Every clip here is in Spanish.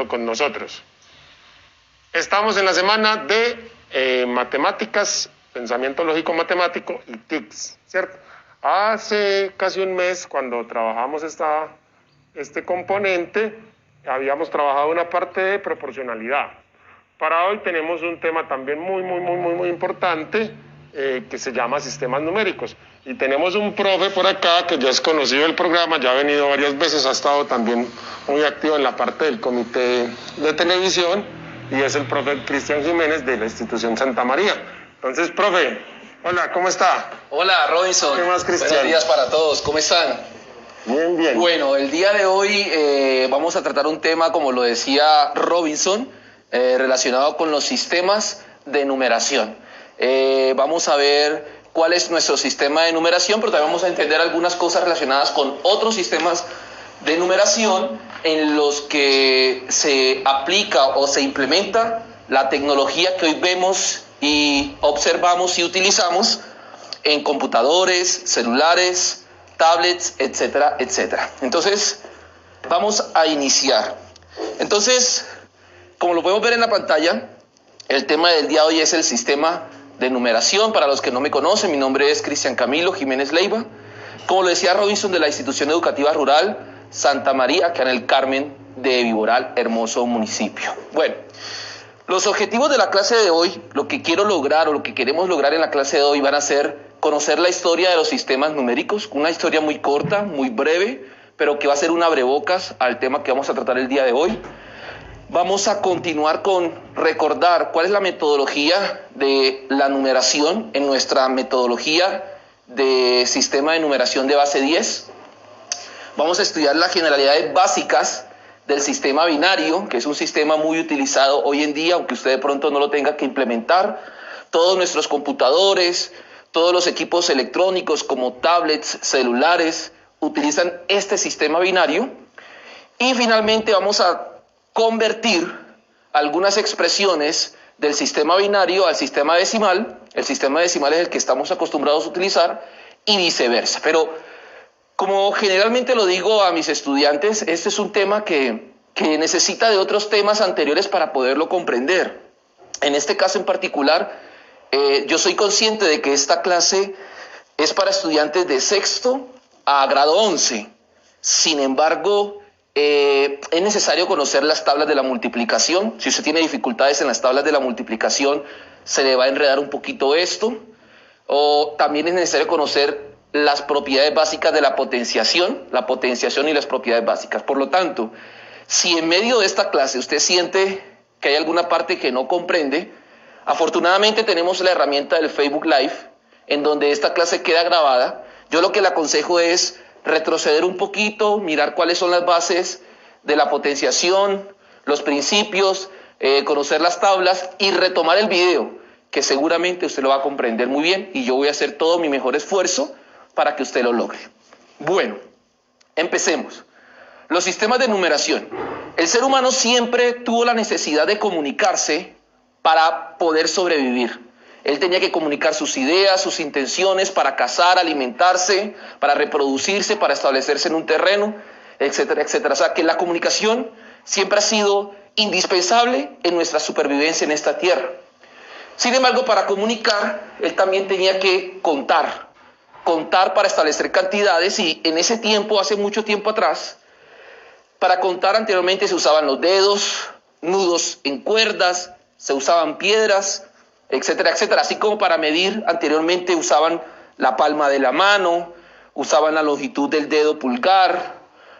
con nosotros. Estamos en la semana de matemáticas, pensamiento lógico matemático y TICS, ¿cierto? Hace casi un mes, cuando trabajamos este componente, habíamos trabajado una parte de proporcionalidad. Para hoy tenemos un tema también muy importante que se llama sistemas numéricos. Y tenemos un profe por acá que ya es conocido del programa, ya ha venido varias veces, ha estado también muy activo en la parte del comité de televisión, y es el profe Cristian Jiménez de la institución Santa María. Entonces, profe, hola, ¿cómo está? Hola, Robinson. ¿Qué más, Cristian? Buenos días para todos, ¿cómo están? Bien. Bueno, el día de hoy vamos a tratar un tema, como lo decía Robinson, relacionado con los sistemas de numeración. Vamos a ver cuál es nuestro sistema de numeración, pero también vamos a entender algunas cosas relacionadas con otros sistemas de numeración en los que se aplica o se implementa la tecnología que hoy vemos y observamos y utilizamos en computadores, celulares, tablets, etcétera, etcétera. Entonces, vamos a iniciar. Entonces, como lo podemos ver en la pantalla, el tema del día de hoy es el sistema de numeración. Para los que no me conocen, mi nombre es Cristian Camilo Jiménez Leiva. Como lo decía Robinson, de la institución educativa rural Santa María, acá en el Carmen de Viboral, hermoso municipio. Bueno, los objetivos de la clase de hoy, lo que quiero lograr o lo que queremos lograr en la clase de hoy van a ser conocer la historia de los sistemas numéricos, una historia muy corta, muy breve, pero que va a ser un abrebocas al tema que vamos a tratar el día de hoy. Vamos a continuar con recordar cuál es la metodología de la numeración en nuestra metodología de sistema de numeración de base 10. Vamos a estudiar las generalidades básicas del sistema binario, que es un sistema muy utilizado hoy en día, aunque usted de pronto no lo tenga que implementar. Todos nuestros computadores, todos los equipos electrónicos como tablets, celulares, utilizan este sistema binario. Y finalmente vamos a convertir algunas expresiones del sistema binario al sistema decimal. El sistema decimal es el que estamos acostumbrados a utilizar y viceversa. Pero como generalmente lo digo a mis estudiantes, este es un tema que necesita de otros temas anteriores para poderlo comprender. En este caso en particular, yo soy consciente de que esta clase es para estudiantes de sexto a grado 11. Sin embargo, es necesario conocer las tablas de la multiplicación. Si usted tiene dificultades en las tablas de la multiplicación, se le va a enredar un poquito esto. O también es necesario conocer las propiedades básicas de la potenciación y las propiedades básicas. Por lo tanto, si en medio de esta clase usted siente que hay alguna parte que no comprende, afortunadamente tenemos la herramienta del Facebook Live, en donde esta clase queda grabada. Yo lo que le aconsejo es retroceder un poquito, mirar cuáles son las bases de la potenciación, los principios, conocer las tablas y retomar el video, que seguramente usted lo va a comprender muy bien y yo voy a hacer todo mi mejor esfuerzo para que usted lo logre. Bueno, empecemos. Los sistemas de numeración. El ser humano siempre tuvo la necesidad de comunicarse para poder sobrevivir. Él tenía que comunicar sus ideas, sus intenciones para cazar, alimentarse, para reproducirse, para establecerse en un terreno, etcétera, etcétera. O sea que la comunicación siempre ha sido indispensable en nuestra supervivencia en esta tierra. Sin embargo, para comunicar, él también tenía que contar para establecer cantidades, y en ese tiempo, hace mucho tiempo atrás, para contar anteriormente se usaban los dedos, nudos en cuerdas, se usaban piedras, etcétera, etcétera. Así como para medir anteriormente usaban la palma de la mano, usaban la longitud del dedo pulgar,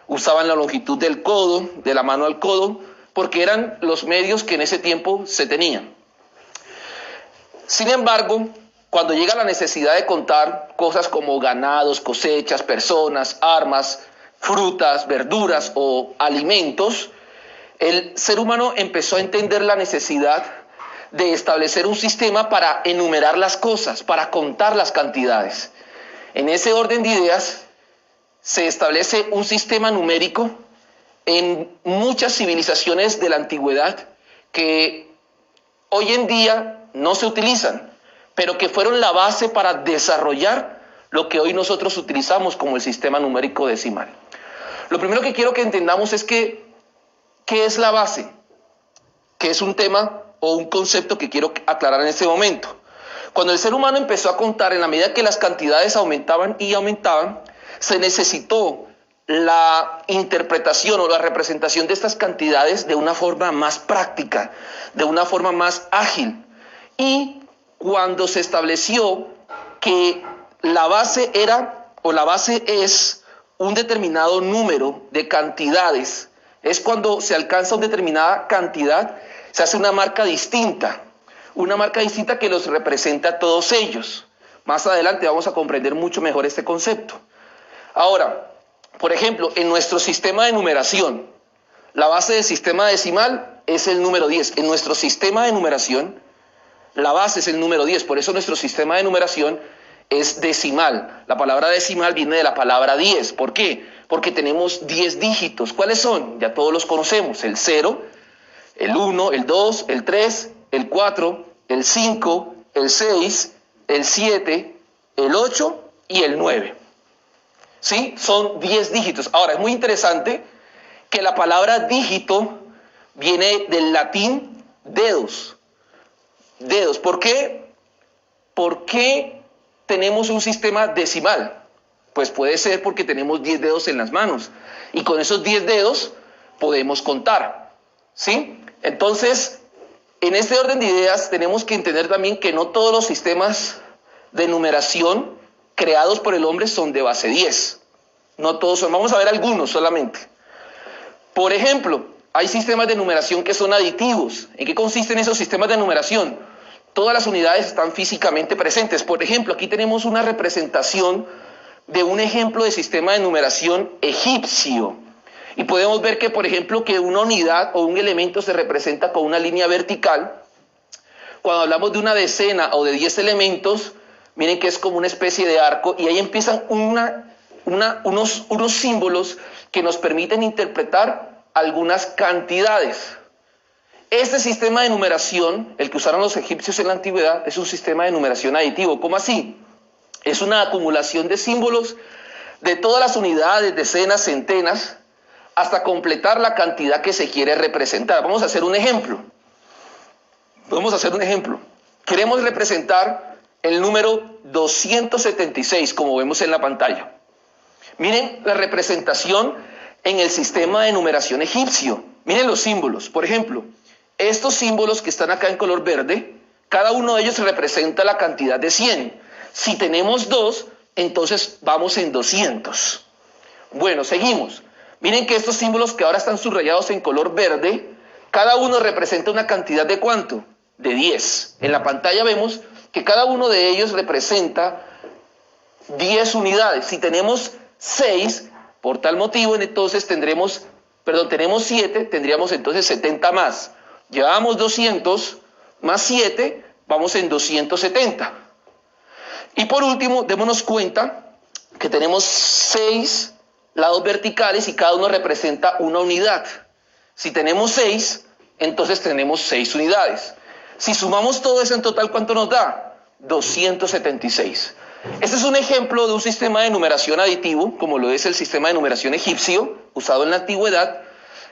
usaban la longitud del codo, de la mano al codo, porque eran los medios que en ese tiempo se tenían. Sin embargo, cuando llega la necesidad de contar cosas como ganados, cosechas, personas, armas, frutas, verduras o alimentos, el ser humano empezó a entender la necesidad de establecer un sistema para enumerar las cosas, para contar las cantidades. En ese orden de ideas se establece un sistema numérico en muchas civilizaciones de la antigüedad que hoy en día no se utilizan, pero que fueron la base para desarrollar lo que hoy nosotros utilizamos como el sistema numérico decimal. Lo primero que quiero que entendamos es que ¿qué es la base? Que es un tema o un concepto que quiero aclarar en este momento. Cuando el ser humano empezó a contar, en la medida que las cantidades aumentaban y aumentaban, se necesitó la interpretación o la representación de estas cantidades de una forma más práctica, de una forma más ágil. Y cuando se estableció que la base era, o la base es, un determinado número de cantidades, es cuando se alcanza una determinada cantidad, se hace una marca distinta que los representa a todos ellos. Más adelante vamos a comprender mucho mejor este concepto. Ahora, por ejemplo, en nuestro sistema de numeración, la base del sistema decimal es el número 10. En nuestro sistema de numeración, la base es el número 10. Por eso nuestro sistema de numeración es decimal. La palabra decimal viene de la palabra 10. ¿Por qué? Porque tenemos 10 dígitos. ¿Cuáles son? Ya todos los conocemos. El 0, el 1, el 2, el 3, el 4, el 5, el 6, el 7, el 8 y el 9. ¿Sí? Son 10 dígitos. Ahora, es muy interesante que la palabra dígito viene del latín dedos. Dedos. ¿Por qué? ¿Por qué tenemos un sistema decimal? Pues puede ser porque tenemos 10 dedos en las manos. Y con esos 10 dedos podemos contar. ¿Sí? Entonces, en este orden de ideas tenemos que entender también que no todos los sistemas de numeración creados por el hombre son de base 10. No todos son. Vamos a ver algunos solamente. Por ejemplo, hay sistemas de numeración que son aditivos. ¿En qué consisten esos sistemas de numeración? Todas las unidades están físicamente presentes. Por ejemplo, aquí tenemos una representación de un ejemplo de sistema de numeración egipcio. Y podemos ver que, por ejemplo, que una unidad o un elemento se representa con una línea vertical. Cuando hablamos de una decena o de 10 elementos, miren que es como una especie de arco y ahí empiezan unos símbolos que nos permiten interpretar algunas cantidades. Este sistema de numeración, el que usaron los egipcios en la antigüedad, es un sistema de numeración aditivo. ¿Cómo así? Es una acumulación de símbolos de todas las unidades, decenas, centenas, hasta completar la cantidad que se quiere representar. Vamos a hacer un ejemplo. Queremos representar el número 276, como vemos en la pantalla. Miren la representación en el sistema de numeración egipcio. Miren los símbolos. Por ejemplo, estos símbolos que están acá en color verde, cada uno de ellos representa la cantidad de 100. Si tenemos 2, entonces vamos en 200. Bueno, seguimos. Miren que estos símbolos que ahora están subrayados en color verde, cada uno representa una cantidad de ¿cuánto? De 10. En la pantalla vemos que cada uno de ellos representa 10 unidades. Si tenemos 6, por tal motivo, entonces tenemos 7, tendríamos entonces 70 más. Llevamos 200 más 7, vamos en 270. Y por último, démonos cuenta que tenemos 6 lados verticales y cada uno representa una unidad. Si tenemos 6, entonces tenemos 6 unidades. Si sumamos todo eso en total, ¿cuánto nos da? 276. Este es un ejemplo de un sistema de numeración aditivo, como lo es el sistema de numeración egipcio, usado en la antigüedad,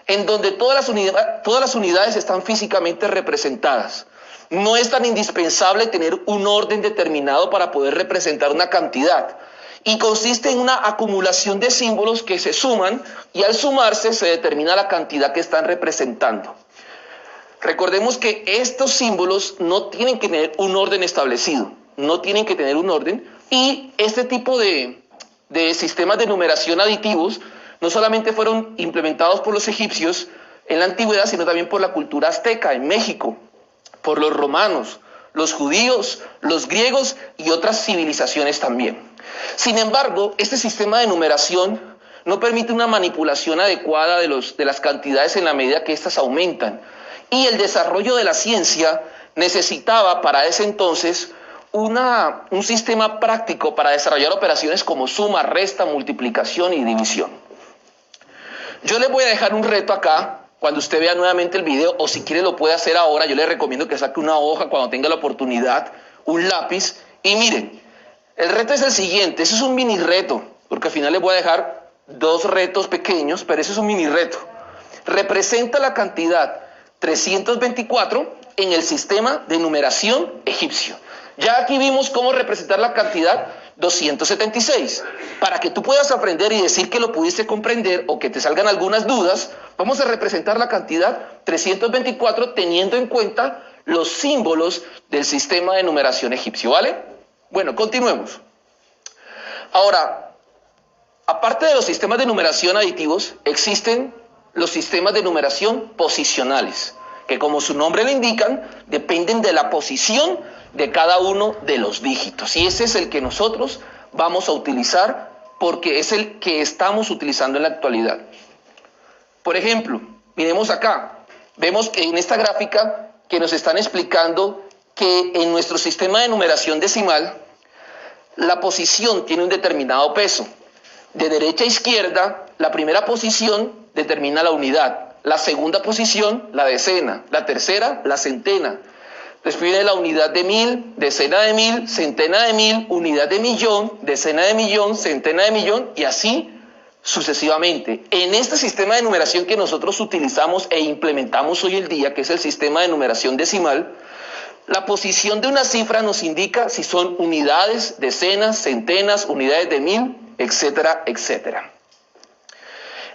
en donde todas las unidades están físicamente representadas. No es tan indispensable tener un orden determinado para poder representar una cantidad. Y consiste en una acumulación de símbolos que se suman y al sumarse se determina la cantidad que están representando. Recordemos que estos símbolos no tienen que tener un orden establecido, y este tipo de sistemas de numeración aditivos no solamente fueron implementados por los egipcios en la antigüedad, sino también por la cultura azteca en México, por los romanos, los judíos, los griegos y otras civilizaciones también. Sin embargo, este sistema de numeración no permite una manipulación adecuada de las cantidades en la medida que éstas aumentan. Y el desarrollo de la ciencia necesitaba para ese entonces un sistema práctico para desarrollar operaciones como suma, resta, multiplicación y división. Yo les voy a dejar un reto acá, cuando usted vea nuevamente el video, o si quiere lo puede hacer ahora. Yo le recomiendo que saque una hoja cuando tenga la oportunidad, un lápiz, y miren, el reto es el siguiente. Ese es un mini reto, porque al final les voy a dejar 2 retos pequeños, pero ese es un mini reto. representa la cantidad 324 en el sistema de numeración egipcio. Ya aquí vimos cómo representar la cantidad 276. Para que tú puedas aprender y decir que lo pudiste comprender o que te salgan algunas dudas, vamos a representar la cantidad 324 teniendo en cuenta los símbolos del sistema de numeración egipcio, ¿vale? Bueno, continuemos. Ahora, aparte de los sistemas de numeración aditivos, existen los sistemas de numeración posicionales, que como su nombre lo indican, dependen de la posición de cada uno de los dígitos. Y ese es el que nosotros vamos a utilizar porque es el que estamos utilizando en la actualidad. Por ejemplo, miremos acá. Vemos que en esta gráfica que nos están explicando que en nuestro sistema de numeración decimal, la posición tiene un determinado peso. De derecha a izquierda, la primera posición determina la unidad. La segunda posición, la decena. La tercera, la centena. Después viene la unidad de 1000, decena de 1000, centena de 1000, unidad de millón, decena de millón, centena de millón y así sucesivamente. En este sistema de numeración que nosotros utilizamos e implementamos hoy en día, que es el sistema de numeración decimal, la posición de una cifra nos indica si son unidades, decenas, centenas, unidades de 1000, etcétera, etcétera.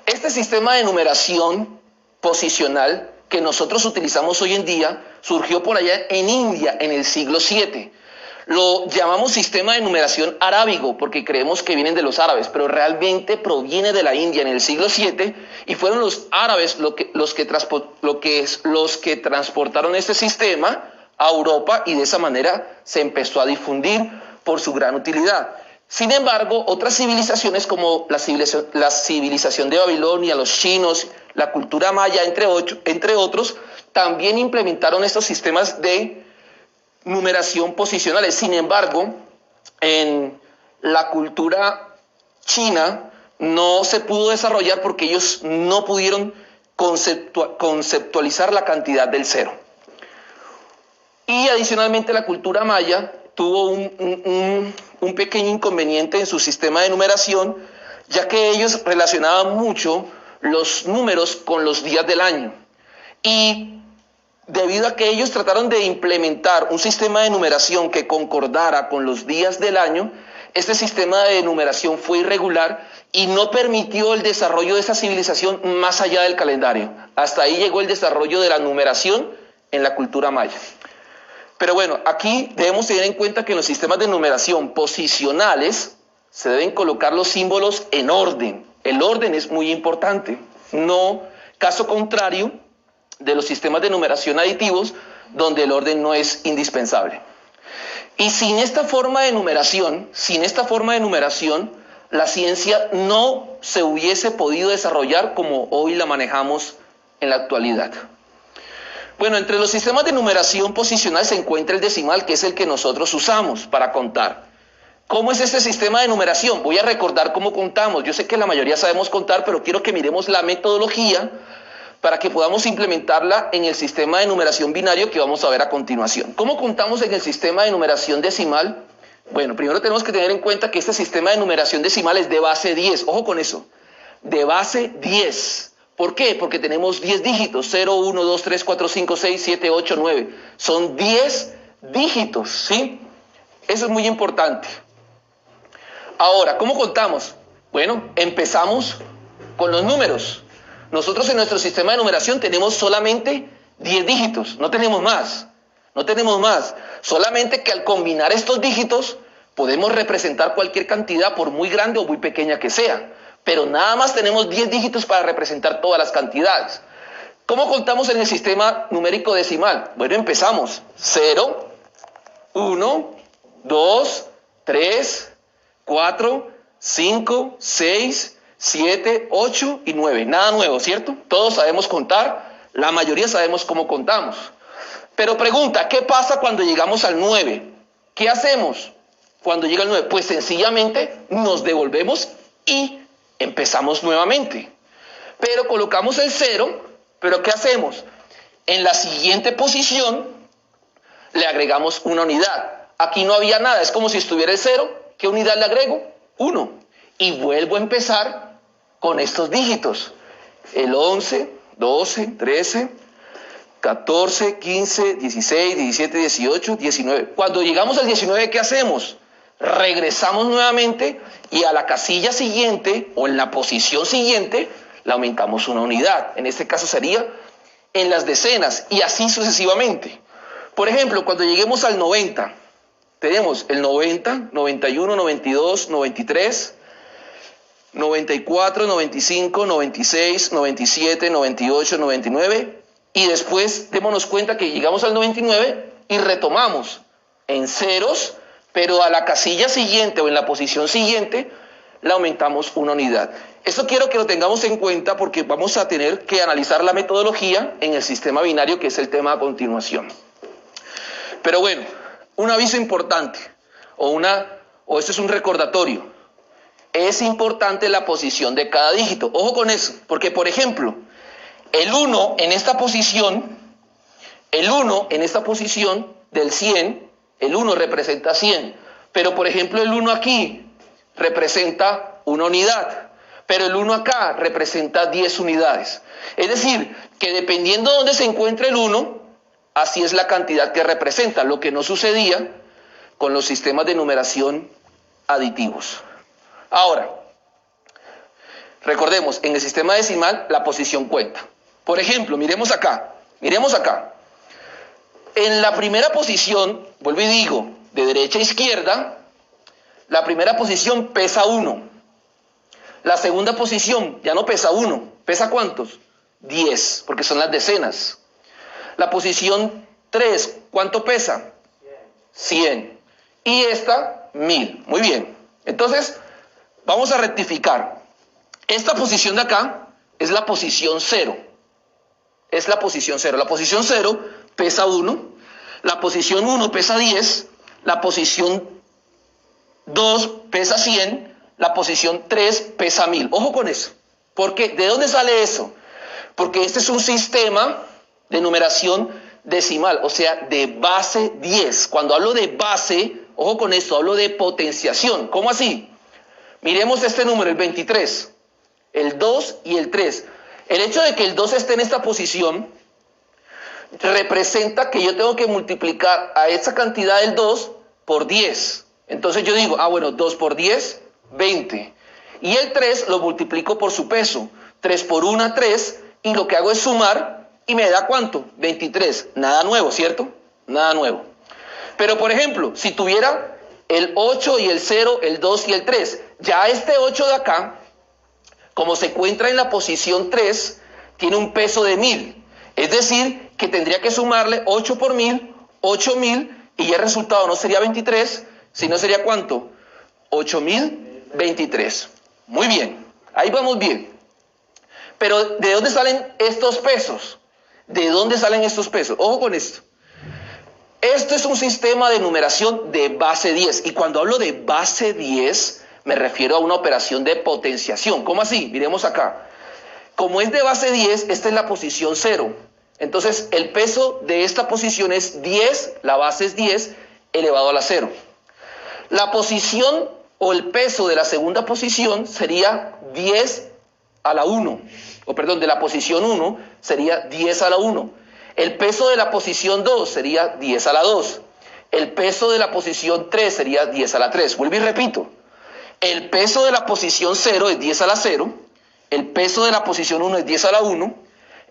Este sistema de numeración posicional que nosotros utilizamos hoy en día surgió por allá en India en el siglo VII. Lo llamamos sistema de numeración arábigo porque creemos que vienen de los árabes, pero realmente proviene de la India en el siglo VII y fueron los árabes los que transportaron este sistema a Europa y de esa manera se empezó a difundir por su gran utilidad. Sin embargo, otras civilizaciones como la civilización de Babilonia, los chinos, la cultura maya, entre otros, también implementaron estos sistemas de numeración posicionales. Sin embargo, en la cultura china no se pudo desarrollar porque ellos no pudieron conceptualizar la cantidad del cero. Y adicionalmente la cultura maya tuvo un pequeño inconveniente en su sistema de numeración, ya que ellos relacionaban mucho los números con los días del año. Y debido a que ellos trataron de implementar un sistema de numeración que concordara con los días del año, este sistema de numeración fue irregular y no permitió el desarrollo de esa civilización más allá del calendario. Hasta ahí llegó el desarrollo de la numeración en la cultura maya. Pero bueno, aquí debemos tener en cuenta que en los sistemas de numeración posicionales se deben colocar los símbolos en orden. El orden es muy importante. No, caso contrario de los sistemas de numeración aditivos, donde el orden no es indispensable. Y sin esta forma de numeración, la ciencia no se hubiese podido desarrollar como hoy la manejamos en la actualidad. Bueno, entre los sistemas de numeración posicional se encuentra el decimal, que es el que nosotros usamos para contar. ¿Cómo es este sistema de numeración? Voy a recordar cómo contamos. Yo sé que la mayoría sabemos contar, pero quiero que miremos la metodología para que podamos implementarla en el sistema de numeración binario que vamos a ver a continuación. ¿Cómo contamos en el sistema de numeración decimal? Bueno, primero tenemos que tener en cuenta que este sistema de numeración decimal es de base 10. Ojo con eso, de base 10. ¿Por qué? Porque tenemos 10 dígitos, 0, 1, 2, 3, 4, 5, 6, 7, 8, 9. Son 10 dígitos, ¿sí? Eso es muy importante. Ahora, ¿cómo contamos? Bueno, empezamos con los números. Nosotros en nuestro sistema de numeración tenemos solamente 10 dígitos, no tenemos más. Solamente que al combinar estos dígitos podemos representar cualquier cantidad por muy grande o muy pequeña que sea. Pero nada más tenemos 10 dígitos para representar todas las cantidades. ¿Cómo contamos en el sistema numérico decimal? Bueno, empezamos 0, 1, 2, 3, 4, 5, 6, 7, 8 y 9. Nada nuevo, ¿cierto? Todos sabemos contar, la mayoría sabemos cómo contamos. Pero pregunta, ¿qué pasa cuando llegamos al 9? ¿Qué hacemos cuando llega el 9? Pues sencillamente nos devolvemos y empezamos nuevamente. Pero colocamos el 0, pero ¿qué hacemos? En la siguiente posición le agregamos una unidad. Aquí no había nada, es como si estuviera el 0. ¿Qué unidad le agrego? 1. Y vuelvo a empezar con estos dígitos. El 11, 12, 13, 14, 15, 16, 17, 18, 19. Cuando llegamos al 19, ¿qué hacemos? Regresamos nuevamente y a la casilla siguiente o en la posición siguiente le aumentamos una unidad. En este caso sería en las decenas y así sucesivamente. Por ejemplo, cuando lleguemos al 90, tenemos el 90, 91, 92, 93, 94, 95, 96, 97, 98, 99 y después démonos cuenta que llegamos al 99 y retomamos en ceros, pero a la casilla siguiente o en la posición siguiente le aumentamos una unidad. Esto quiero que lo tengamos en cuenta porque vamos a tener que analizar la metodología en el sistema binario, que es el tema a continuación. Pero bueno, un aviso importante o esto es un recordatorio. Es importante la posición de cada dígito. Ojo con eso, porque por ejemplo, el 1 en esta posición del 100, el 1 representa 100, pero por ejemplo el 1 aquí representa una unidad, pero el 1 acá representa 10 unidades. Es decir, que dependiendo de dónde se encuentre el 1, así es la cantidad que representa, lo que no sucedía con los sistemas de numeración aditivos. Ahora, recordemos, en el sistema decimal la posición cuenta. Por ejemplo, miremos acá. En la primera posición, vuelvo y digo, de derecha a izquierda, la primera posición pesa 1. La segunda posición ya no pesa 1. ¿Pesa cuántos? 10, porque son las decenas. La posición 3, ¿cuánto pesa? 100. Y esta, 1000. Muy bien. Entonces, vamos a rectificar. Esta posición de acá es la posición 0. Es la posición 0. La posición 0 pesa 1. La posición 1 pesa 10. La posición 2 pesa 100. La posición 3 pesa 1000. Ojo con eso. Porque, ¿de dónde sale eso? Porque este es un sistema de numeración decimal, o sea, de base 10. Cuando hablo de base, ojo con esto, hablo de potenciación. ¿Cómo así? Miremos este número, el 23, el 2 y el 3. El hecho de que el 2 esté en esta posición representa que yo tengo que multiplicar a esa cantidad del 2 por 10. Entonces yo digo, bueno, 2 por 10, 20. Y el 3 lo multiplico por su peso. 3 por 1, 3. Y lo que hago es sumar y me da ¿cuánto? 23. Nada nuevo, ¿cierto? Nada nuevo. Pero por ejemplo, si tuviera el 8 y el 0, el 2 y el 3, ya este 8 de acá, como se encuentra en la posición 3, tiene un peso de 1000. Es decir, que tendría que sumarle 8 por 1000, 8000, y el resultado no sería 23, sino sería ¿cuánto? 8023. Muy bien, ahí vamos bien. Pero ¿de dónde salen estos pesos? ¿De dónde salen estos pesos? Ojo con esto. Esto es un sistema de numeración de base 10. Y cuando hablo de base 10, me refiero a una operación de potenciación. ¿Cómo así? Miremos acá. Como es de base 10, esta es la posición 0. Entonces, el peso de esta posición es 10, la base es 10, elevado a la 0. La posición o el peso de la segunda posición sería 10 a la 1. De la posición 1 sería 10 a la 1. El peso de la posición 2 sería 10 a la 2. El peso de la posición 3 sería 10 a la 3. Vuelvo y repito. El peso de la posición 0 es 10 a la 0. El peso de la posición 1 es 10 a la 1.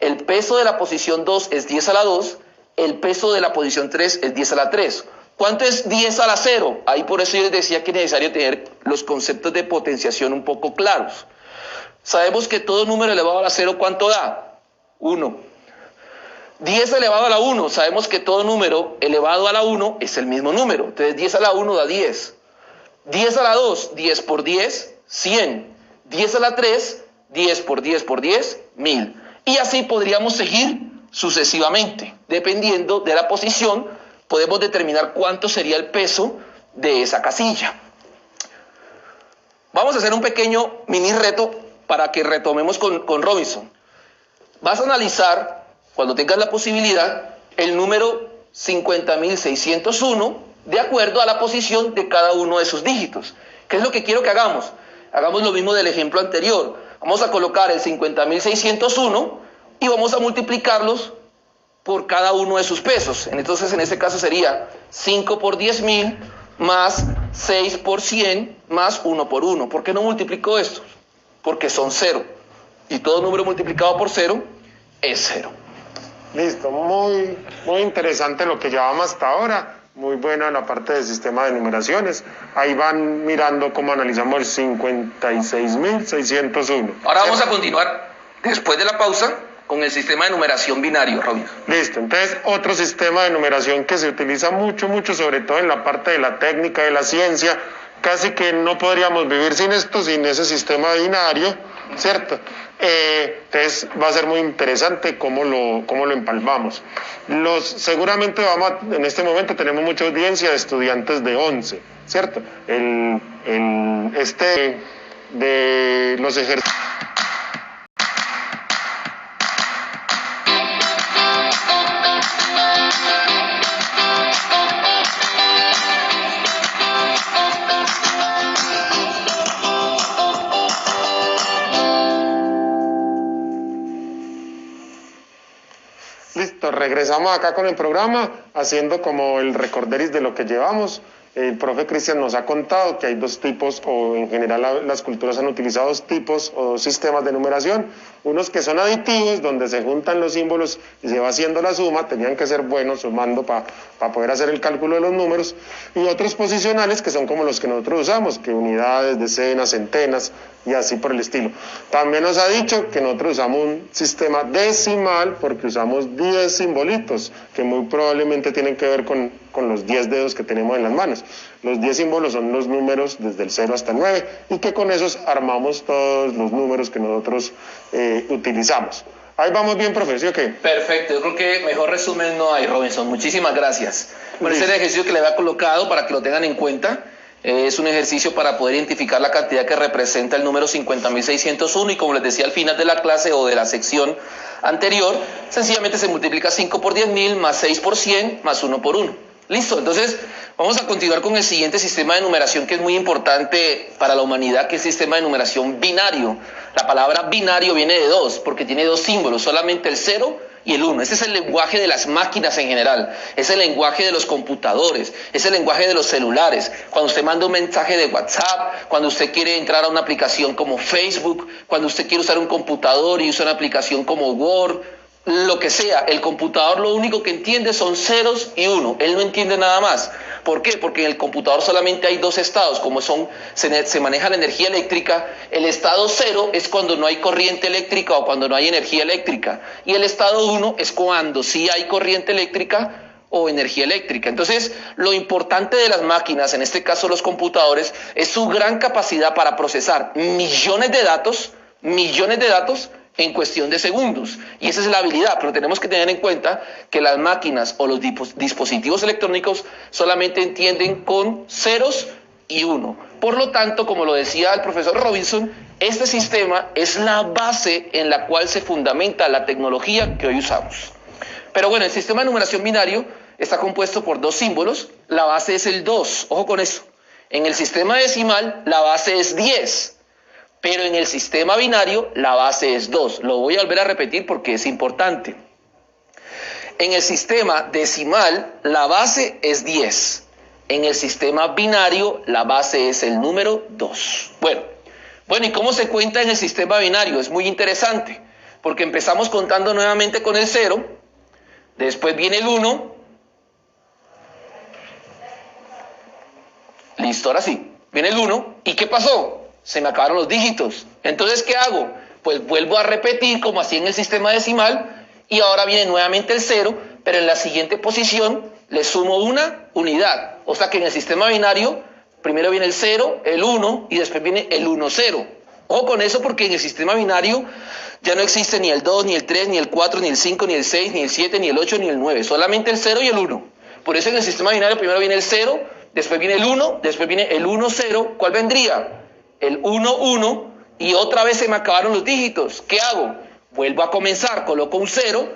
El peso de la posición 2 es 10 a la 2. El peso de la posición 3 es 10 a la 3. ¿Cuánto es 10 a la 0? Ahí por eso yo les decía que es necesario tener los conceptos de potenciación un poco claros. Sabemos que todo número elevado a la 0, ¿cuánto da? 1. 10 elevado a la 1, sabemos que todo número elevado a la 1 es el mismo número. Entonces 10 a la 1 da 10. 10 a la 2, 10 por 10, 100. 10 a la 3, 10 por 10 por 10, 1000. Y así podríamos seguir sucesivamente. Dependiendo de la posición, podemos determinar cuánto sería el peso de esa casilla. Vamos a hacer un pequeño mini reto para que retomemos con Robinson. Vas a analizar, cuando tengas la posibilidad, el número 50.601 de acuerdo a la posición de cada uno de sus dígitos. ¿Qué es lo que quiero que hagamos? Hagamos lo mismo del ejemplo anterior. Vamos a colocar el 50.601 y vamos a multiplicarlos por cada uno de sus pesos. Entonces, en este caso sería 5 por 10.000 más 6 por 100 más 1 por 1. ¿Por qué no multiplico esto? Porque son 0. Y todo número multiplicado por 0 es 0. Listo, muy interesante lo que llevamos hasta ahora. Muy buena la parte del sistema de numeraciones. Ahí van mirando cómo analizamos el 56.601. Ahora vamos a continuar, después de la pausa, con el sistema de numeración binario, Robin. Listo, entonces otro sistema de numeración que se utiliza mucho, sobre todo en la parte de la técnica, de la ciencia. Casi que no podríamos vivir sin esto, sin ese sistema binario, ¿cierto? Entonces va a ser muy interesante cómo lo empalmamos. Seguramente en este momento tenemos mucha audiencia de estudiantes de 11, ¿cierto? De los ejercicios. Listo, regresamos acá con el programa, haciendo como el recorderis de lo que llevamos. El profe Cristian nos ha contado que hay dos tipos, o en general las culturas han utilizado dos tipos o dos sistemas de numeración. Unos que son aditivos, donde se juntan los símbolos y se va haciendo la suma, tenían que ser buenos sumando para poder hacer el cálculo de los números. Y otros posicionales, que son como los que nosotros usamos, que unidades, decenas, centenas y así por el estilo. También nos ha dicho que nosotros usamos un sistema decimal porque usamos 10 simbolitos, que muy probablemente tienen que ver con los 10 dedos que tenemos en las manos. Los 10 símbolos son los números desde el 0 hasta el 9 y que con esos armamos todos los números que nosotros utilizamos. Ahí vamos bien, profe, ¿sí o qué? Perfecto, yo creo que mejor resumen no hay, Robinson. Muchísimas gracias. Bueno, ese es el ejercicio que le había colocado para que lo tengan en cuenta. Es un ejercicio para poder identificar la cantidad que representa el número 50.601 y como les decía al final de la clase o de la sección anterior, sencillamente se multiplica 5 por 10.000 más 6 por 100 más 1 por 1. Listo, entonces vamos a continuar con el siguiente sistema de numeración que es muy importante para la humanidad, que es el sistema de numeración binario. La palabra binario viene de dos, porque tiene dos símbolos, solamente el 0 y el 1. Ese es el lenguaje de las máquinas en general, es el lenguaje de los computadores, es el lenguaje de los celulares. Cuando usted manda un mensaje de WhatsApp, cuando usted quiere entrar a una aplicación como Facebook, cuando usted quiere usar un computador y usa una aplicación como Word, lo que sea, el computador lo único que entiende son ceros y uno, él no entiende nada más. ¿Por qué? Porque en el computador solamente hay dos estados, como se maneja la energía eléctrica. El estado 0 es cuando no hay corriente eléctrica o cuando no hay energía eléctrica, y el estado 1 es cuando sí hay corriente eléctrica o energía eléctrica. Entonces, lo importante de las máquinas, en este caso los computadores, es su gran capacidad para procesar millones de datos en cuestión de segundos, y esa es la habilidad. Pero tenemos que tener en cuenta que las máquinas o los dispositivos electrónicos solamente entienden con ceros y uno. Por lo tanto, como lo decía el profesor Robinson, este sistema es la base en la cual se fundamenta la tecnología que hoy usamos. Pero bueno, el sistema de numeración binario está compuesto por dos símbolos. La base es el 2, ojo con eso. En el sistema decimal la base es 10. Pero en el sistema binario la base es 2. Lo voy a volver a repetir porque es importante. En el sistema decimal la base es 10. En el sistema binario la base es el número 2. Bueno, ¿y cómo se cuenta en el sistema binario? Es muy interesante, porque empezamos contando nuevamente con el 0, después viene el 1. Listo, ahora sí. Viene el 1. ¿Y qué pasó? Se me acabaron los dígitos. Entonces, ¿qué hago? Pues vuelvo a repetir como así en el sistema decimal y ahora viene nuevamente el 0, pero en la siguiente posición le sumo una unidad. O sea que en el sistema binario primero viene el 0, el 1 y después viene el 1, 0. Ojo con eso porque en el sistema binario ya no existe ni el 2, ni el 3, ni el 4, ni el 5, ni el 6, ni el 7, ni el 8, ni el 9. Solamente el 0 y el 1. Por eso en el sistema binario primero viene el 0, después viene el 1, después viene el 1, 0. ¿Cuál vendría? El 1, 1, y otra vez se me acabaron los dígitos. ¿Qué hago? Vuelvo a comenzar, coloco un 0,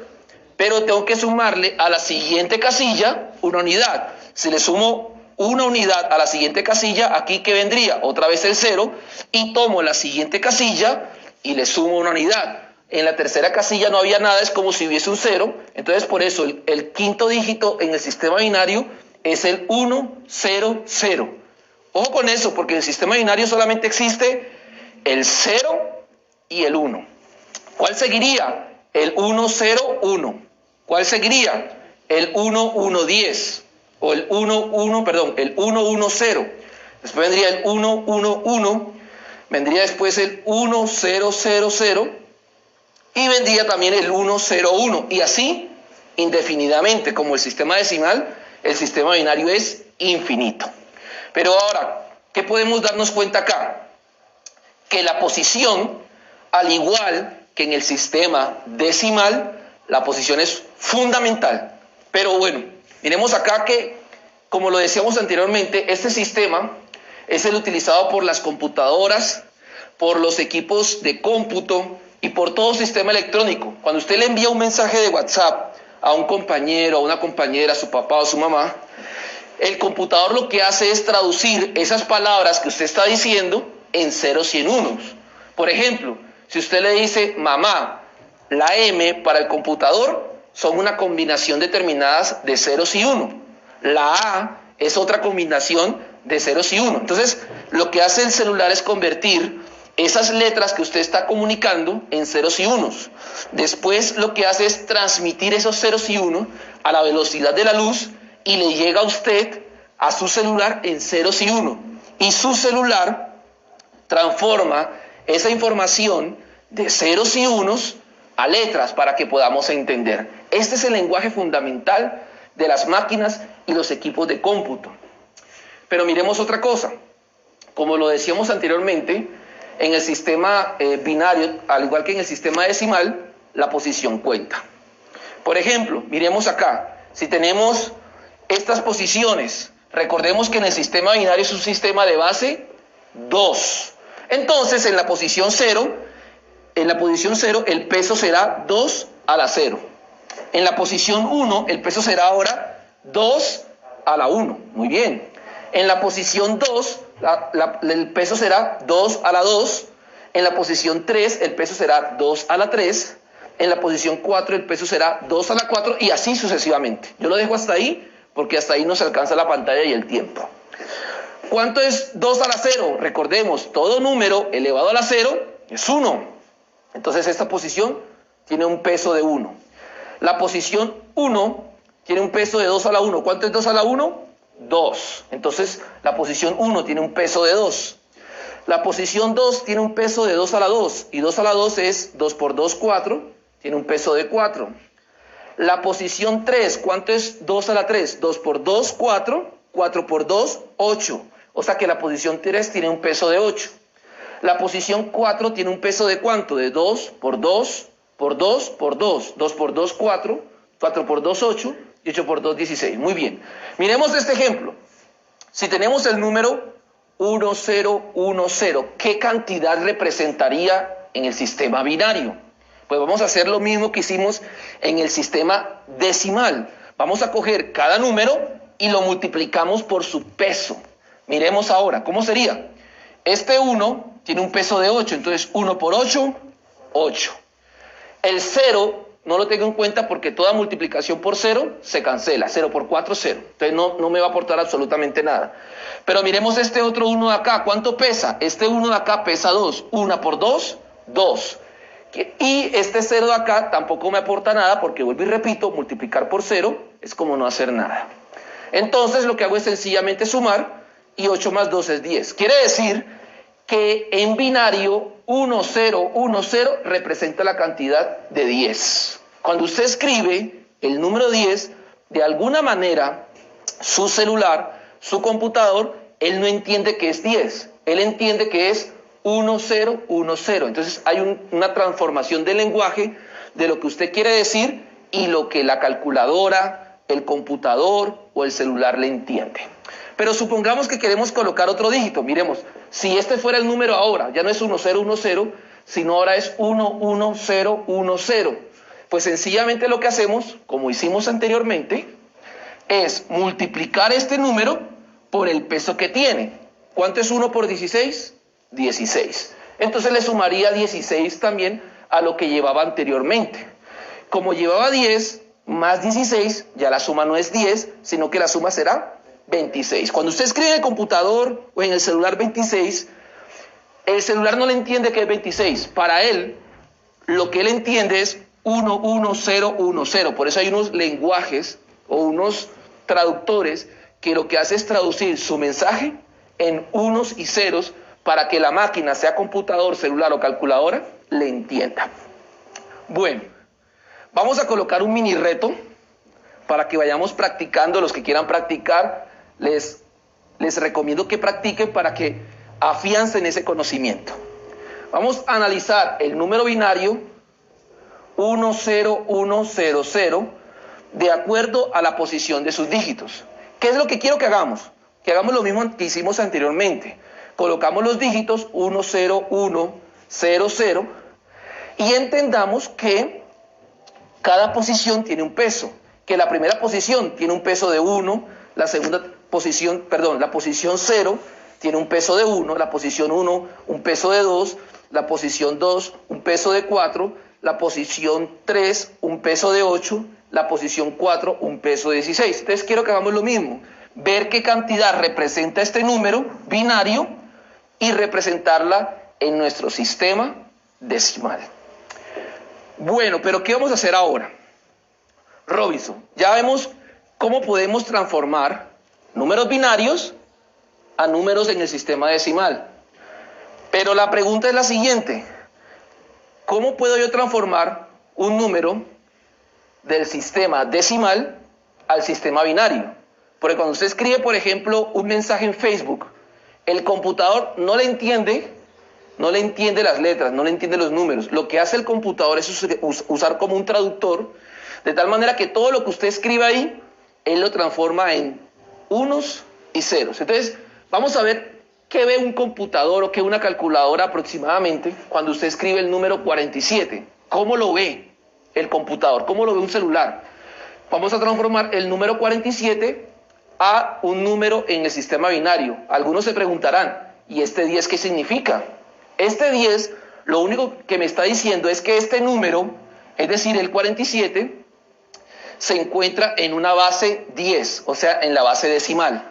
pero tengo que sumarle a la siguiente casilla una unidad. Si le sumo una unidad a la siguiente casilla, aquí ¿qué vendría? Otra vez el 0, y tomo la siguiente casilla y le sumo una unidad. en la tercera casilla no había nada, es como si hubiese un 0. Entonces, por eso, el quinto dígito en el sistema binario es el 1, 0, 0. Ojo con eso, porque en el sistema binario solamente existe el 0 y el 1. ¿Cuál seguiría? El 1, 0, 1. ¿Cuál seguiría? El 1, 1, 10. O el 1, 1, perdón, el 1, 1, 0. Después vendría el 1, 1, 1. Vendría después el 1, 0, 0, 0. Y vendría también el 1, 0, 1. Y así, indefinidamente, como el sistema decimal, el sistema binario es infinito. Pero ahora, ¿qué podemos darnos cuenta acá? Que la posición, al igual que en el sistema decimal, la posición es fundamental. Pero bueno, miremos acá que, como lo decíamos anteriormente, este sistema es el utilizado por las computadoras, por los equipos de cómputo y por todo sistema electrónico. Cuando usted le envía un mensaje de WhatsApp a un compañero, a una compañera, a su papá o a su mamá, el computador lo que hace es traducir esas palabras que usted está diciendo en ceros y en unos. Por ejemplo, si usted le dice mamá, la M para el computador son una combinación determinadas de ceros y uno. La A es otra combinación de ceros y uno. Entonces, lo que hace el celular es convertir esas letras que usted está comunicando en ceros y unos. Después, lo que hace es transmitir esos ceros y unos a la velocidad de la luz y le llega a usted, a su celular, en ceros y uno. Y su celular transforma esa información de ceros y unos a letras para que podamos entender. Este es el lenguaje fundamental de las máquinas y los equipos de cómputo. Pero miremos otra cosa. Como lo decíamos anteriormente, en el sistema binario, al igual que en el sistema decimal, la posición cuenta. Por ejemplo, miremos acá. Si tenemos estas posiciones, recordemos que en el sistema binario es un sistema de base 2. Entonces, en la posición 0, el peso será 2 a la 0. En la posición 1, el peso será ahora 2 a la 1. Muy bien. En la posición 2, el peso será 2 a la 2. En la posición 3, el peso será 2 a la 3. En la posición 4, el peso será 2 a la 4 y así sucesivamente. Yo lo dejo hasta ahí porque hasta ahí nos alcanza la pantalla y el tiempo. ¿Cuánto es 2 a la 0? Recordemos, todo número elevado a la 0 es 1. Entonces esta posición tiene un peso de 1. La posición 1 tiene un peso de 2 a la 1. ¿Cuánto es 2 a la 1? 2. Entonces la posición 1 tiene un peso de 2. La posición 2 tiene un peso de 2 a la 2. Y 2 a la 2 es 2 por 2, 4. Tiene un peso de 4. La posición 3, ¿cuánto es 2 a la 3? 2 por 2, 4. 4 por 2, 8. O sea que la posición 3 tiene un peso de 8. La posición 4 tiene un peso de ¿cuánto? De 2 por 2 por 2 por 2. 2 por 2, 4. 4 por 2, 8. Y 8 por 2, 16. Muy bien. Miremos este ejemplo. Si tenemos el número 1010, ¿qué cantidad representaría en el sistema binario? Pues vamos a hacer lo mismo que hicimos en el sistema decimal. Vamos a coger cada número y lo multiplicamos por su peso. Miremos ahora, ¿cómo sería? Este 1 tiene un peso de 8, entonces 1 por 8, 8. El 0 no lo tengo en cuenta porque toda multiplicación por 0 se cancela. 0 por 4, 0. Entonces no me va a aportar absolutamente nada. Pero miremos este otro 1 de acá. ¿Cuánto pesa? Este 1 de acá pesa 2. 1 por 2, 2. Y este 0 de acá tampoco me aporta nada porque, vuelvo y repito, multiplicar por 0 es como no hacer nada. Entonces lo que hago es sencillamente sumar y 8 más 2 es 10. Quiere decir que en binario 1, 0, 1, 0 representa la cantidad de 10. Cuando usted escribe el número 10, de alguna manera su celular, su computador, él no entiende que es 10. Él entiende que es 1, 0, 1, 0. Entonces hay una transformación del lenguaje de lo que usted quiere decir y lo que la calculadora, el computador o el celular le entiende. Pero supongamos que queremos colocar otro dígito. Miremos, si este fuera el número ahora, ya no es 1, 0, 1, 0, sino ahora es 1, 1, 0, 1, 0. Pues sencillamente lo que hacemos, como hicimos anteriormente, es multiplicar este número por el peso que tiene. ¿Cuánto es 1 por 16? 16. Entonces le sumaría 16 también a lo que llevaba anteriormente. Como llevaba 10 más 16, ya la suma no es 10, sino que la suma será 26. Cuando usted escribe en el computador o en el celular 26, el celular no le entiende que es 26. Para él, lo que él entiende es 11010. Por eso hay unos lenguajes o unos traductores que lo que hace es traducir su mensaje en unos y ceros para que la máquina, sea computador, celular o calculadora, le entienda. Bueno, vamos a colocar un mini reto para que vayamos practicando. Los que quieran practicar, les recomiendo que practiquen para que afiancen ese conocimiento. Vamos a analizar el número binario 10100 de acuerdo a la posición de sus dígitos. ¿Qué es lo que quiero que hagamos? Que hagamos lo mismo que hicimos anteriormente. Colocamos los dígitos 10100 y entendamos que cada posición tiene un peso. Que la primera posición tiene un peso de 1, la posición 0 tiene un peso de 1, la posición 1 un peso de 2, la posición 2 un peso de 4, la posición 3 un peso de 8, la posición 4 un peso de 16. Entonces quiero que hagamos lo mismo, ver qué cantidad representa este número binario y representarla en nuestro sistema decimal. Bueno, pero ¿qué vamos a hacer ahora? Robinson, ya vemos cómo podemos transformar números binarios a números en el sistema decimal. Pero la pregunta es la siguiente: ¿cómo puedo yo transformar un número del sistema decimal al sistema binario? Porque cuando usted escribe, por ejemplo, un mensaje en Facebook, el computador no le entiende las letras, no le entiende los números. Lo que hace el computador es usar como un traductor, de tal manera que todo lo que usted escribe ahí, él lo transforma en unos y ceros. Entonces, vamos a ver qué ve un computador o qué una calculadora aproximadamente cuando usted escribe el número 47. ¿Cómo lo ve el computador? ¿Cómo lo ve un celular? Vamos a transformar el número 47 a un número en el sistema binario. Algunos se preguntarán, ¿y este 10 qué significa? Este 10, lo único que me está diciendo es que este número, es decir, el 47, se encuentra en una base 10, o sea, en la base decimal.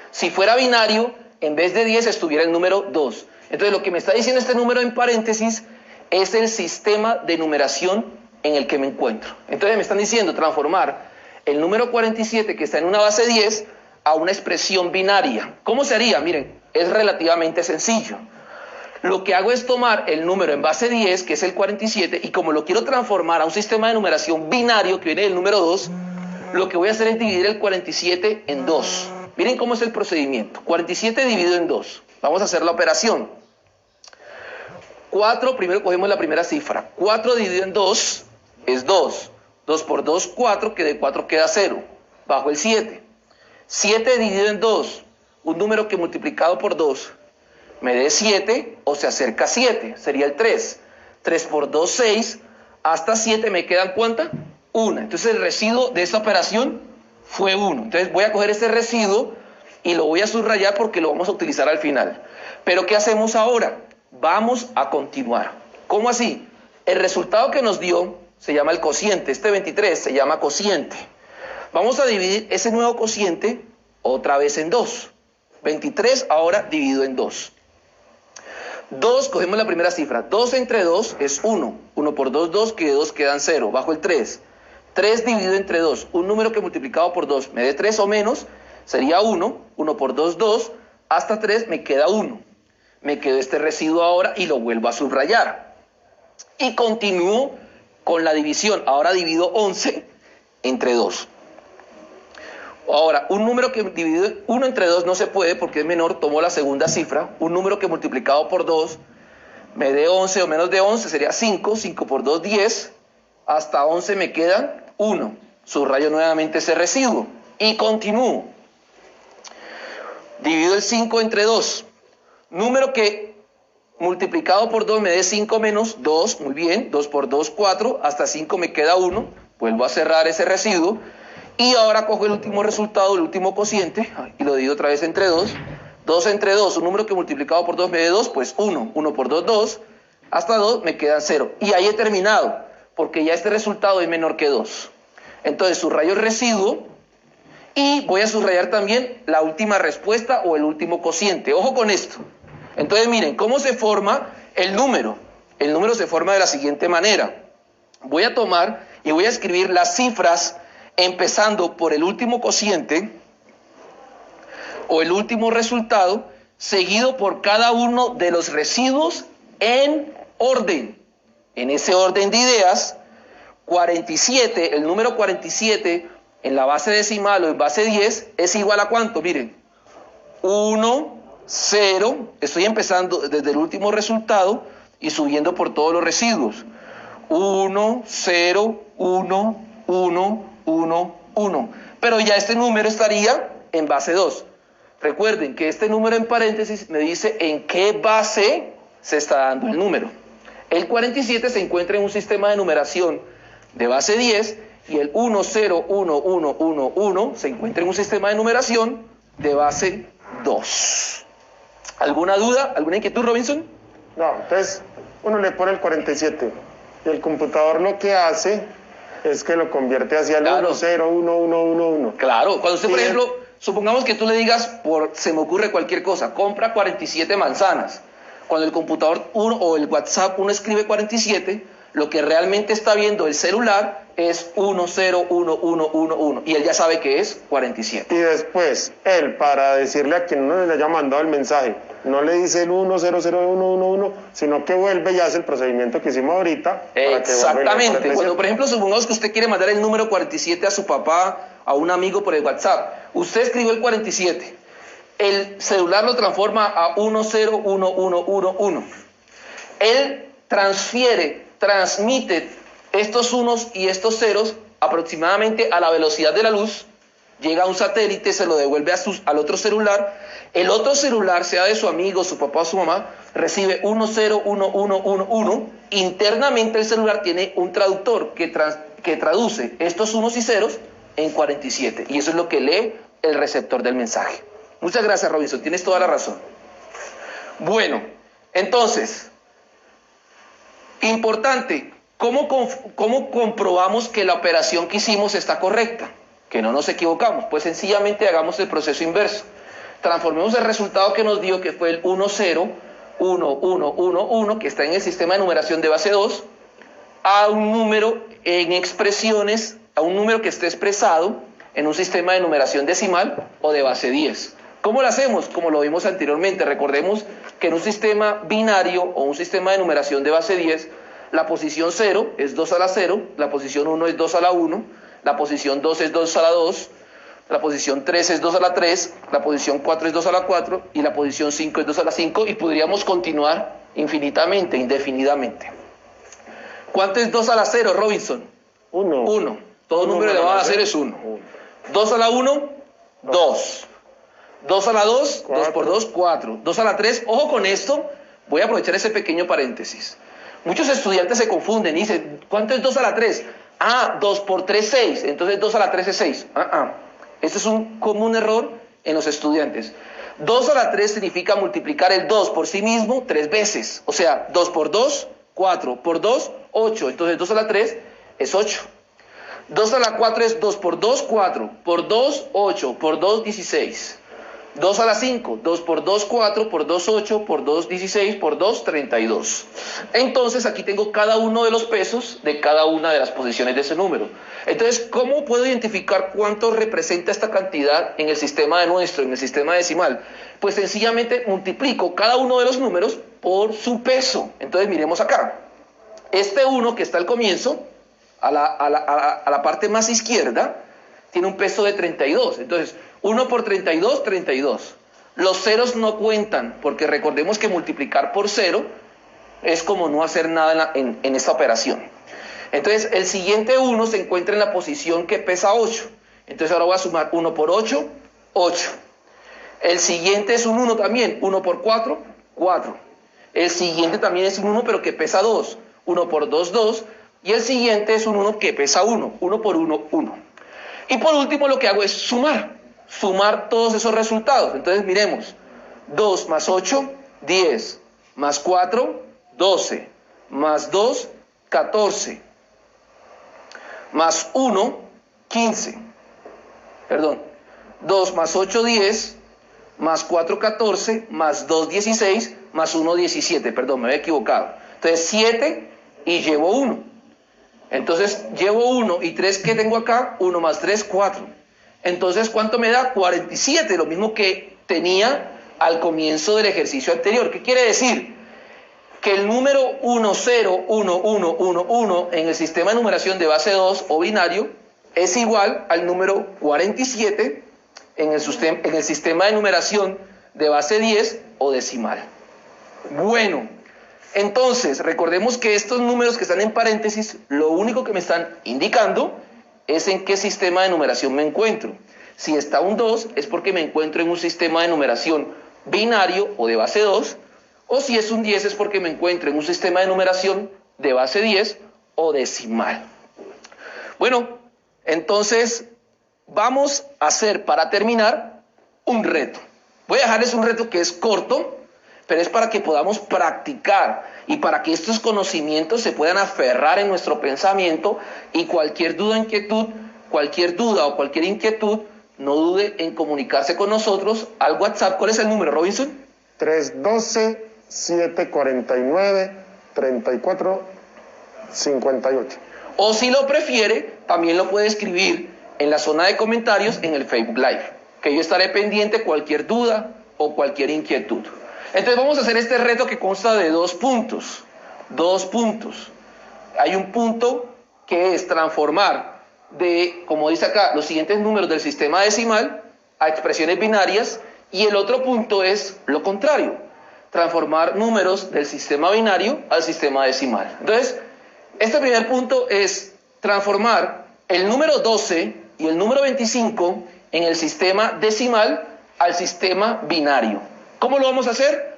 Si fuera binario, en vez de 10 estuviera el número 2. Entonces, lo que me está diciendo este número en paréntesis es el sistema de numeración en el que me encuentro. Entonces, me están diciendo transformar el número 47, que está en una base 10, a una expresión binaria. ¿Cómo se haría? Miren, es relativamente sencillo. Lo que hago es tomar el número en base 10, que es el 47, y como lo quiero transformar a un sistema de numeración binario, que viene del número 2, lo que voy a hacer es dividir el 47 en 2. Miren cómo es el procedimiento. 47 dividido en 2. Vamos a hacer la operación. 4, primero cogemos la primera cifra. 4 dividido en 2 es 2. 2 por 2, 4, que de 4 queda 0. Bajo el 7. 7 dividido en 2, un número que multiplicado por 2 me dé 7 o se acerca a 7, sería el 3. 3 por 2, 6, hasta 7 me quedan ¿cuánta? 1. Entonces el residuo de esta operación fue 1. Entonces voy a coger este residuo y lo voy a subrayar porque lo vamos a utilizar al final. Pero ¿qué hacemos ahora? Vamos a continuar. ¿Cómo así? El resultado que nos dio se llama el cociente, este 23 se llama cociente. Vamos a dividir ese nuevo cociente otra vez en 2. 23 ahora dividido en 2. 2, cogemos la primera cifra. 2 entre 2 es 1. 1 por 2, 2, que de 2 quedan 0. Bajo el 3. 3 dividido entre 2. Un número que multiplicado por 2 me dé 3 o menos sería 1. 1 por 2, 2. Hasta 3 me queda 1. Me quedo este residuo ahora y lo vuelvo a subrayar. Y continúo con la división. Ahora divido 11 entre 2. Ahora, un número que dividido 1 entre 2 no se puede porque es menor, tomo la segunda cifra. Un número que multiplicado por 2 me dé 11 o menos de 11 sería 5. 5 por 2, 10. Hasta 11 me quedan 1. Subrayo nuevamente ese residuo y continúo. Divido el 5 entre 2. Número que multiplicado por 2 me dé 5 menos 2. Muy bien. 2 por 2, 4. Hasta 5 me queda 1. Vuelvo a cerrar ese residuo. Y ahora cojo el último resultado, el último cociente, y lo divido otra vez entre 2. 2 entre 2, un número que multiplicado por 2 me dé 2, pues 1. 1 por 2, 2. hasta 2 me quedan 0. Y ahí he terminado, porque ya este resultado es menor que 2. Entonces subrayo el residuo y voy a subrayar también la última respuesta o el último cociente. Ojo con esto. Entonces miren, ¿cómo se forma el número? El número se forma de la siguiente manera. Voy a tomar y voy a escribir las cifras empezando por el último cociente o el último resultado, seguido por cada uno de los residuos en orden. En ese orden de ideas, 47, el número 47 en la base decimal o en base 10 es igual a ¿cuánto? Miren, 1, 0, estoy empezando desde el último resultado y subiendo por todos los residuos. 1, 0, 1, 1, 1, 1. Pero ya este número estaría en base 2. Recuerden que este número en paréntesis me dice en qué base se está dando el número. El 47 se encuentra en un sistema de numeración de base 10 y el 1, 0, 1, 1, 1, 1 se encuentra en un sistema de numeración de base 2. ¿Alguna duda? ¿Alguna inquietud, Robinson? No, entonces uno le pone el 47 y el computador lo que hace es que lo convierte hacia el 1, 0, 1, 1, 1, 1. Claro, cuando usted, por ejemplo, supongamos que tú le digas, se me ocurre cualquier cosa, compra 47 manzanas. Cuando el computador o el WhatsApp uno escribe 47, lo que realmente está viendo el celular es 1, 0, 1, 1, 1, 1. Y él ya sabe que es 47. Y después, él, para decirle a quien uno le haya mandado el mensaje, no le dice el 1, 0, 0, 1, 1, 1, sino que vuelve y hace el procedimiento que hicimos ahorita. Exactamente. Cuando, por ejemplo, supongamos que usted quiere mandar el número 47 a su papá, a un amigo por el WhatsApp. Usted escribió el 47. El celular lo transforma a 1, 0, 1, 1, 1, 1. Él transmite estos unos y estos ceros aproximadamente a la velocidad de la luz, llega a un satélite, se lo devuelve al otro celular, el otro celular, sea de su amigo, su papá o su mamá, recibe 1, 0, 1, 1, 1, 1, internamente el celular tiene un traductor que traduce estos unos y ceros en 47, y eso es lo que lee el receptor del mensaje. Muchas gracias, Robinson, tienes toda la razón. Bueno, entonces, importante, ¿cómo comprobamos que la operación que hicimos está correcta? Que no nos equivocamos. Pues sencillamente hagamos el proceso inverso. Transformemos el resultado que nos dio, que fue el 1, 0, 1, 1, 1, 1, que está en el sistema de numeración de base 2, a un número en expresiones, a un número que esté expresado en un sistema de numeración decimal o de base 10. ¿Cómo lo hacemos? Como lo vimos anteriormente. Recordemos que en un sistema binario o un sistema de numeración de base 10, la posición 0 es 2 a la 0, la posición 1 es 2 a la 1, la posición 2 es 2 a la 2, la posición 3 es 2 a la 3, la posición 4 es 2 a la 4 y la posición 5 es 2 a la 5 y podríamos continuar infinitamente, indefinidamente. ¿Cuánto es 2 a la 0, Robinson? 1. 1. Todo número elevado a 0 es 1. 2 a la 1, 2. 2 a la 2, 2 por 2, 4. 2 a la 3, ojo con esto, voy a aprovechar ese pequeño paréntesis. Muchos estudiantes se confunden y dicen, ¿cuánto es 2 a la 3? Ah, 2 por 3, 6, entonces 2 a la 3 es 6. Este es un común error en los estudiantes. 2 a la 3 significa multiplicar el 2 por sí mismo 3 veces. O sea, 2 por 2, 4, por 2, 8. Entonces 2 a la 3 es 8. 2 a la 4 es 2 por 2, 4, por 2, 8, por 2, 16. 2 a la 5, 2 por 2, 4, por 2, 8, por 2, 16, por 2, 32. Entonces aquí tengo cada uno de los pesos de cada una de las posiciones de ese número. Entonces, ¿cómo puedo identificar cuánto representa esta cantidad en el sistema en el sistema decimal? Pues sencillamente multiplico cada uno de los números por su peso. Entonces miremos acá. Este 1 que está al comienzo, a la parte más izquierda, tiene un peso de 32. Entonces, 1 por 32, 32. Los ceros no cuentan, porque recordemos que multiplicar por 0 es como no hacer nada en esta operación. Entonces, el siguiente 1 se encuentra en la posición que pesa 8. Entonces, ahora voy a sumar 1 por 8, 8. El siguiente es un 1 también, 1 por 4, 4. El siguiente también es un 1, pero que pesa 2. 1 por 2, 2. Y el siguiente es un 1 que pesa 1. 1 por 1, 1. Y por último lo que hago es sumar todos esos resultados. Entonces miremos, 2 más 8, 10, más 4, 12, más 2, 14, más 1, 15, perdón, 2 más 8, 10, más 4, 14, más 2, 16, más 1, 17, perdón, me había equivocado. Entonces 7 y llevo 1. Entonces llevo 1 y 3 que tengo acá, 1 más 3, 4. Entonces, ¿cuánto me da? 47, lo mismo que tenía al comienzo del ejercicio anterior. ¿Qué quiere decir? Que el número 101111 en el sistema de numeración de base 2 o binario es igual al número 47 en el sistema de numeración de base 10 o decimal. Bueno, entonces recordemos que estos números que están en paréntesis, lo único que me están indicando es en qué sistema de numeración me encuentro. Si está un 2 es porque me encuentro en un sistema de numeración binario o de base 2, o si es un 10 es porque me encuentro en un sistema de numeración de base 10 o decimal. Bueno, entonces vamos a hacer para terminar un reto. Voy a dejarles un reto que es corto, pero es para que podamos practicar y para que estos conocimientos se puedan aferrar en nuestro pensamiento y cualquier duda o cualquier inquietud, no dude en comunicarse con nosotros al WhatsApp. ¿Cuál es el número, Robinson? 312-749-3458. O si lo prefiere, también lo puede escribir en la zona de comentarios en el Facebook Live, que yo estaré pendiente cualquier duda o cualquier inquietud. Entonces vamos a hacer este reto que consta de 2 puntos. 2 puntos. Hay un punto que es transformar de, como dice acá, los siguientes números del sistema decimal a expresiones binarias, y el otro punto es lo contrario, transformar números del sistema binario al sistema decimal. Entonces, este primer punto es transformar el número 12 y el número 25 en el sistema decimal al sistema binario. ¿Cómo lo vamos a hacer?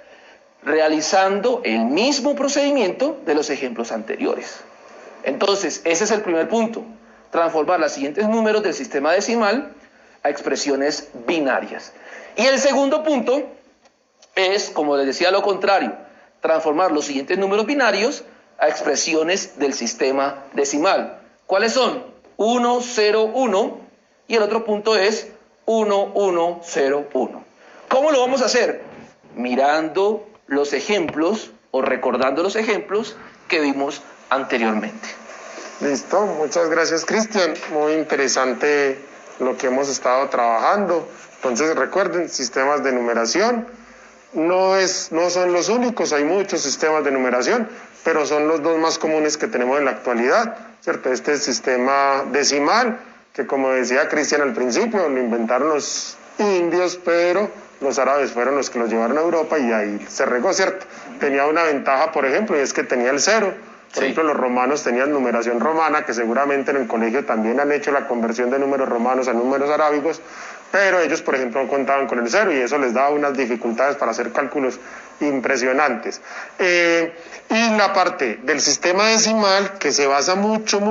Realizando el mismo procedimiento de los ejemplos anteriores. Entonces, ese es el primer punto. Transformar los siguientes números del sistema decimal a expresiones binarias. Y el segundo punto es, como les decía, lo contrario. Transformar los siguientes números binarios a expresiones del sistema decimal. ¿Cuáles son? 1, 0, 1 y el otro punto es 1, 1, 0, 1. ¿Cómo lo vamos a hacer? Mirando los ejemplos o recordando los ejemplos que vimos anteriormente. Listo, muchas gracias, Cristian. Muy interesante lo que hemos estado trabajando. Entonces recuerden, sistemas de numeración no son los únicos, hay muchos sistemas de numeración, pero son los 2 más comunes que tenemos en la actualidad, ¿cierto? Este es el sistema decimal, que como decía Cristian al principio, lo inventaron los indios, pero los árabes fueron los que los llevaron a Europa y ahí se regó, ¿cierto? Tenía una ventaja, por ejemplo, y es que tenía el 0. Por ejemplo, los romanos tenían numeración romana, que seguramente en el colegio también han hecho la conversión de números romanos a números arábigos, pero ellos, por ejemplo, no contaban con el 0 y eso les daba unas dificultades para hacer cálculos impresionantes. Y la parte del sistema decimal, que se basa mucho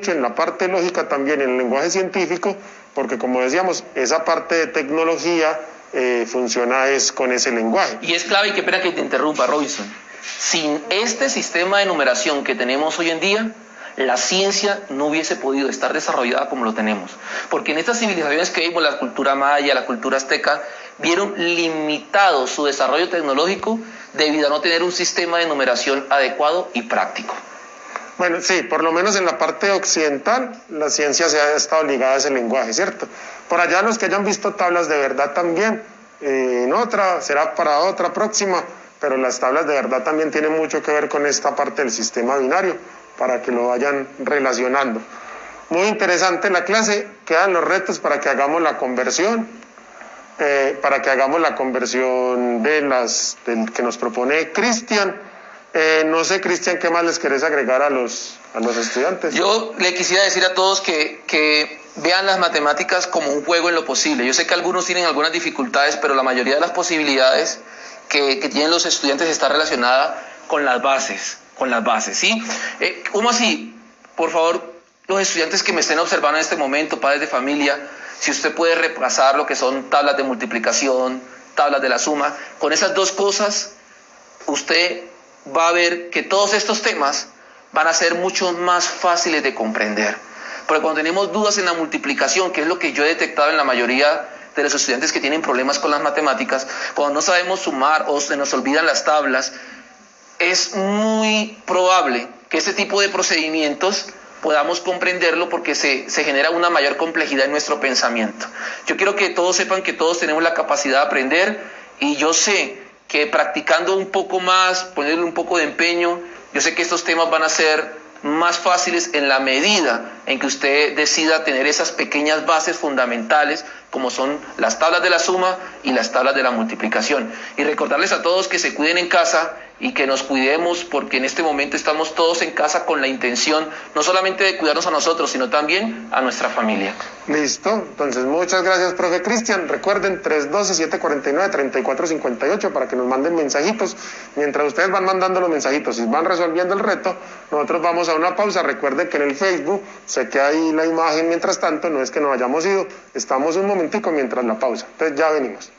en la parte lógica también, en el lenguaje científico, porque como decíamos, esa parte de tecnología funciona con ese lenguaje. Y es clave, y qué pena que te interrumpa, Robinson. Sin este sistema de numeración que tenemos hoy en día, la ciencia no hubiese podido estar desarrollada como lo tenemos. Porque en estas civilizaciones que vimos, la cultura maya, la cultura azteca, vieron limitado su desarrollo tecnológico debido a no tener un sistema de numeración adecuado y práctico. Bueno, sí, por lo menos en la parte occidental, la ciencia se ha estado ligada a ese lenguaje, ¿cierto? Por allá los que hayan visto tablas de verdad también, será para otra próxima, pero las tablas de verdad también tienen mucho que ver con esta parte del sistema binario, para que lo vayan relacionando. Muy interesante la clase, quedan los retos para que hagamos la conversión, del que nos propone Cristian. No sé, Cristian, ¿qué más les querés agregar a los estudiantes? Yo le quisiera decir a todos que vean las matemáticas como un juego en lo posible. Yo sé que algunos tienen algunas dificultades, pero la mayoría de las posibilidades que tienen los estudiantes está relacionada con las bases, ¿sí? ¿Cómo así? Por favor, los estudiantes que me estén observando en este momento, padres de familia, si usted puede repasar lo que son tablas de multiplicación, tablas de la suma, con esas 2 cosas, usted va a ver que todos estos temas van a ser mucho más fáciles de comprender. Porque cuando tenemos dudas en la multiplicación, que es lo que yo he detectado en la mayoría de los estudiantes que tienen problemas con las matemáticas, cuando no sabemos sumar o se nos olvidan las tablas, es muy probable que este tipo de procedimientos podamos comprenderlo porque se genera una mayor complejidad en nuestro pensamiento. Yo quiero que todos sepan que todos tenemos la capacidad de aprender y yo sé que practicando un poco más, ponerle un poco de empeño, yo sé que estos temas van a ser más fáciles en la medida en que usted decida tener esas pequeñas bases fundamentales como son las tablas de la suma y las tablas de la multiplicación. Y recordarles a todos que se cuiden en casa y que nos cuidemos porque en este momento estamos todos en casa con la intención no solamente de cuidarnos a nosotros, sino también a nuestra familia. Listo, entonces muchas gracias, profe Cristian. Recuerden 312-749-3458 para que nos manden mensajitos. Mientras ustedes van mandando los mensajitos y van resolviendo el reto, nosotros vamos a una pausa. Recuerden que en el Facebook se queda ahí la imagen mientras tanto, no es que nos hayamos ido, estamos un momentico mientras la pausa. Entonces ya venimos.